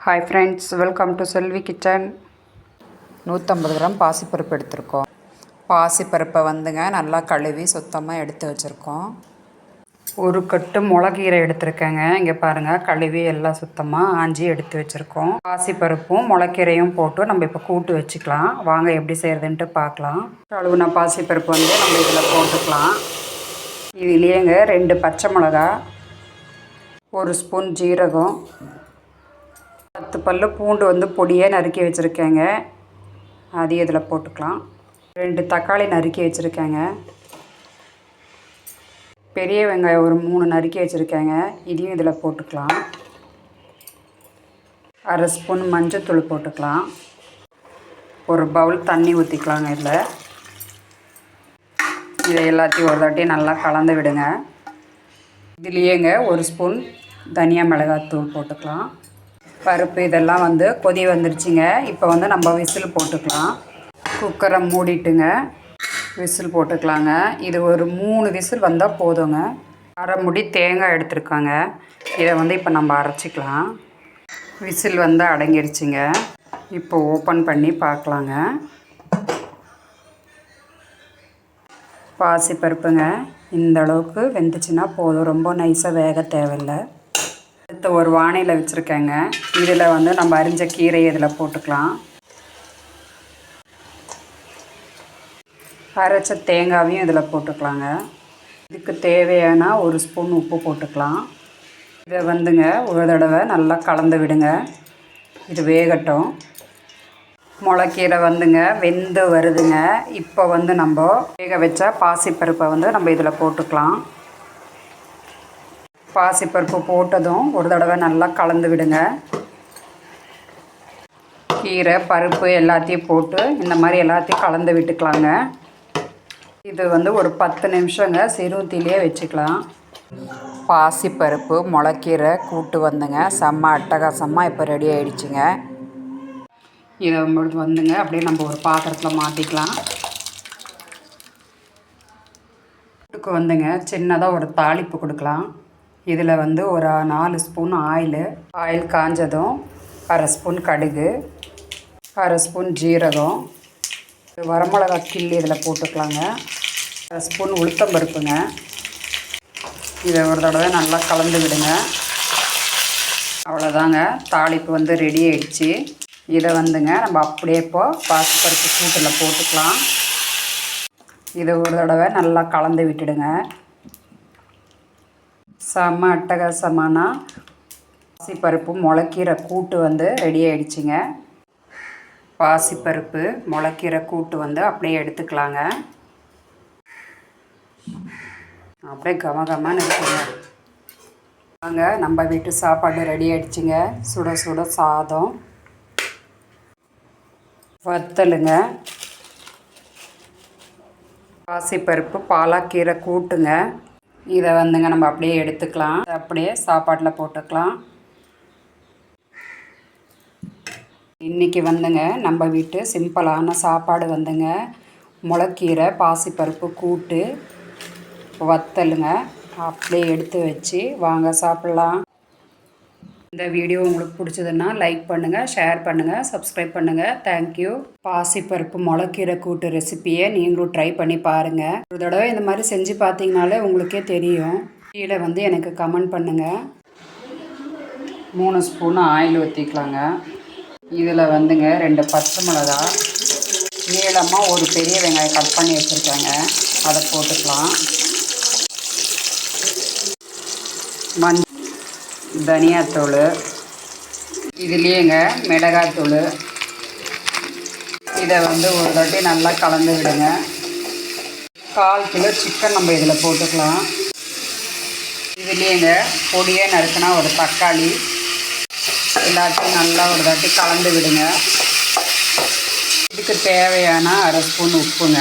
Hi friends, welcome to Selvi kitchen. 150 gram பாசிப்பருப்பு எடுத்திருக்கோம். பாசிப்பருப்பை வந்துங்க நல்லா கழுவி சுத்தமாக எடுத்து வச்சுருக்கோம். ஒரு கட்டு முளைக்கீரை எடுத்துருக்கேங்க. இங்கே பாருங்கள், கழுவி எல்லாம் சுத்தமாக ஆஞ்சி எடுத்து வச்சுருக்கோம். பாசிப்பருப்பும் முளைக்கீரையும் போட்டு நம்ம இப்போ கூட்டு வச்சுக்கலாம். வாங்க எப்படி செய்கிறதுன்ட்டு பார்க்கலாம். கழுவுன பாசிப்பருப்பு வந்து நம்ம இதில் போட்டுக்கலாம். இதுலேயேங்க 2 பச்சை மிளகா, 1 ஸ்பூன் ஜீரகம், 10 பல்லு பூண்டு வந்து பொடியே நறுக்கி வச்சுருக்கேங்க. அதையும் இதில் போட்டுக்கலாம். 2 தக்காளி நறுக்கி வச்சுருக்கேங்க. பெரிய வெங்காயம் ஒரு 3 நறுக்கி வச்சுருக்கேங்க. இதையும் இதில் போட்டுக்கலாம். 1/2 ஸ்பூன் மஞ்சத்தூள் போட்டுக்கலாம். ஒரு பவுல் தண்ணி ஊற்றிக்கலாங்க. இதை எல்லாத்தையும் ஒரு தாட்டி நல்லா கலந்து விடுங்க. இதுலேயேங்க 1 ஸ்பூன் தனியா மிளகாத்தூள் போட்டுக்கலாம். பருப்பு இதெல்லாம் வந்து கொதி வந்துருச்சுங்க. இப்போ வந்து நம்ம விசில் போட்டுக்கலாம். குக்கரை மூடிட்டுங்க விசில் போட்டுக்கலாங்க. இது ஒரு 3 விசில் வந்தால் போதுங்க. அரை முடி தேங்காய் எடுத்துருக்காங்க. இதை வந்து இப்போ நம்ம அரைச்சிக்கலாம். விசில் வந்து அடங்கிடுச்சுங்க. இப்போ ஓப்பன் பண்ணி பார்க்கலாங்க. பாசிப்பருப்புங்க இந்த அளவுக்கு வெந்துச்சுன்னா போதும். ரொம்ப நைஸாக வேக தேவையில்லை. அடுத்து ஒரு வானிலை வச்சுருக்கேங்க. இதில் வந்து நம்ம அரிஞ்ச கீரை இதில் போட்டுக்கலாம். அரைச்ச தேங்காயும் இதில் போட்டுக்கலாங்க. இதுக்கு தேவையான 1 ஸ்பூன் உப்பு போட்டுக்கலாம். இதை வந்துங்க ஒரு தடவை நல்லா கலந்து விடுங்க. இது வேகட்டும். முளைக்கீரை வந்துங்க வெந்து வருதுங்க. இப்போ வந்து நம்ம வேக வச்ச பாசிப்பருப்பை வந்து நம்ம இதில் போட்டுக்கலாம். பாசிப்பருப்பு போட்டதும் ஒரு தடவை நல்லா கலந்து விடுங்க. கீரை பருப்பு எல்லாத்தையும் போட்டு இந்த மாதிரி எல்லாத்தையும் கலந்து விட்டுக்கலாங்க. இது வந்து ஒரு 10 நிமிஷங்க சிறுத்தீயிலே வச்சுக்கலாம். பாசிப்பருப்பு முளைக்கீரை கூட்டு வந்துங்க செம்ம அட்டகாசமாக இப்போ ரெடி ஆகிடுச்சுங்க. இதை வந்துங்க அப்படியே நம்ம ஒரு பாத்திரத்தில் மாற்றிக்கலாம். கூட்டுக்கு வந்துங்க சின்னதாக ஒரு தாளிப்பு கொடுக்கலாம். இதில் வந்து ஒரு 4 ஸ்பூன் ஆயில் காஞ்சதும் 1/2 ஸ்பூன் கடுகு, 1/2 ஸ்பூன் ஜீரகம், வரமிளகா கிள்ளி இதில் போட்டுக்கலாங்க. 1/2 ஸ்பூன் உளுத்தம்பருப்புங்க. இதை ஒரு தடவை நல்லா கலந்து விடுங்க. அவ்வளோதாங்க, தாளிப்பு வந்து ரெடி ஆகிடுச்சு. இதை வந்துங்க நம்ம அப்படியே இப்போது பாசிப்பருப்பு கூட்டில் போட்டுக்கலாம். இதை ஒரு தடவை நல்லா கலந்து விட்டுடுங்க. செம்ம அட்டகாசமான பாசிப்பருப்பு முளைக்கீரை கூட்டு வந்து ரெடி ஆகிடுச்சிங்க. பாசிப்பருப்பு முளைக்கீரை கூட்டு வந்து அப்படியே எடுத்துக்கலாங்க. அப்படியே கமகமான்னு இருக்குங்க. வாங்க, நம்ம வீட்டு சாப்பாடு ரெடி ஆகிடுச்சிங்க. சுட சுட சாதம், வத்தலுங்க, பாசிப்பருப்பு பாலாக்கீரை கூட்டுங்க. இதை வந்துங்க நம்ம அப்படியே எடுத்துக்கலாம். அப்படியே சாப்பாட்டில் போட்டுக்கலாம். இன்றைக்கி வந்துங்க நம்ம வீட்டு சிம்பிளான சாப்பாடு வந்துங்க முளைக்கீரை பாசிப்பருப்பு கூட்டு வத்தலுங்க. அப்படியே எடுத்து வச்சு வாங்க சாப்பிட்லாம். இந்த வீடியோ உங்களுக்கு பிடிச்சதுன்னா லைக் பண்ணுங்கள், ஷேர் பண்ணுங்கள், சப்ஸ்கிரைப் பண்ணுங்கள். தேங்க்யூ. பாசிப்பருப்பு முளைக்கீரை கூட்டு ரெசிப்பியை நீங்களும் ட்ரை பண்ணி பாருங்கள். ஒரு தடவை இந்த மாதிரி செஞ்சு பார்த்தீங்கனாலே உங்களுக்கே தெரியும். கீழே வந்து எனக்கு கமெண்ட் பண்ணுங்கள். 3 ஸ்பூன் ஆயில் ஊற்றிக்கலாங்க. இதில் வந்துங்க 2 பச்சை மிளகா, நீளமாக ஒரு பெரிய வெங்காயம் கட் பண்ணி வச்சுருக்காங்க, அதை போட்டுக்கலாம். தனியாத்தூள், இதுலேயேங்க மிளகாத்தூள். இதை வந்து ஒரு தாட்டி நல்லா கலந்து விடுங்க. 1/4 கிலோ சிக்கன் நம்ம இதில் போட்டுக்கலாம். இதுலேயேங்க பொடியே நறுக்குனா ஒரு தக்காளி, எல்லாத்தையும் நல்லா ஒரு தாட்டி கலந்து விடுங்க. இதுக்கு தேவையான 1/2 ஸ்பூன் உப்புங்க.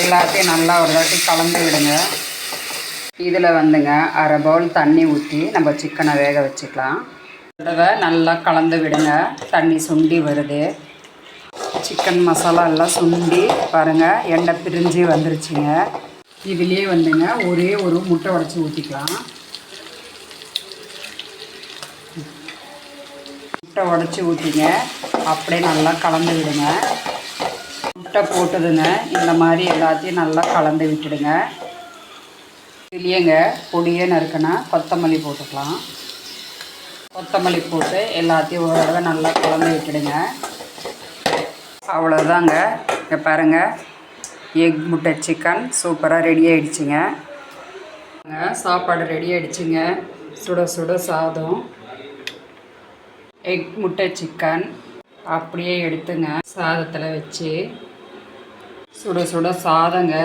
எல்லாத்தையும் நல்லா ஒரு தாட்டி கலந்து விடுங்க. இதில் வந்துங்க 1/2 பவுல் தண்ணி ஊற்றி நம்ம சிக்கனை வேக வச்சுக்கலாம். தடவை நல்லா கலந்து விடுங்க. தண்ணி சுண்டி வருது. சிக்கன் மசாலா எல்லாம் சுண்டி பாருங்கள், எண்ணெய் பிரிஞ்சு வந்துருச்சுங்க. இதுலேயே வந்துங்க ஒரே ஒரு முட்டை உடைச்சி ஊற்றிக்கலாம். முட்டை உடச்சி ஊற்றிங்க. அப்படியே நல்லா கலந்து விடுங்க. முட்டை போட்டதுங்க இந்த மாதிரி எல்லாத்தையும் நல்லா கலந்து விட்டுடுங்க. இதுலேயேங்க பொடியே நறுக்குனா கொத்தமல்லி போட்டுக்கலாம். கொத்தமல்லி போட்டு எல்லாத்தையும் ஒரு தடவை நல்லா கலந்து விட்டுடுங்க. அவ்வளோதாங்க. இங்கே பாருங்கள், எக் முட்டை சிக்கன் சூப்பராக ரெடி ஆகிடுச்சிங்க. சாப்பாடு ரெடி ஆகிடுச்சிங்க. சுட சுட சாதம், எக் முட்டை சிக்கன் அப்படியே எடுத்துங்க சாதத்தில் வச்சு. சுட சுட சாதங்க,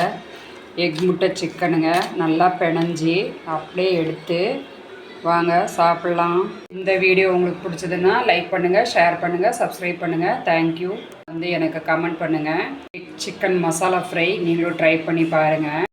எக் முட்டை சிக்கனுங்க நல்லா பிணைஞ்சி அப்படியே எடுத்து வாங்க சாப்பிட்லாம். இந்த வீடியோ உங்களுக்கு பிடிச்சதுன்னா லைக் பண்ணுங்கள், ஷேர் பண்ணுங்கள், சப்ஸ்கிரைப் பண்ணுங்கள். தேங்க்யூ. எனக்கு கமெண்ட் பண்ணுங்கள். சிக்கன் மசாலா ஃப்ரை நீங்களும் ட்ரை பண்ணி பாருங்கள்.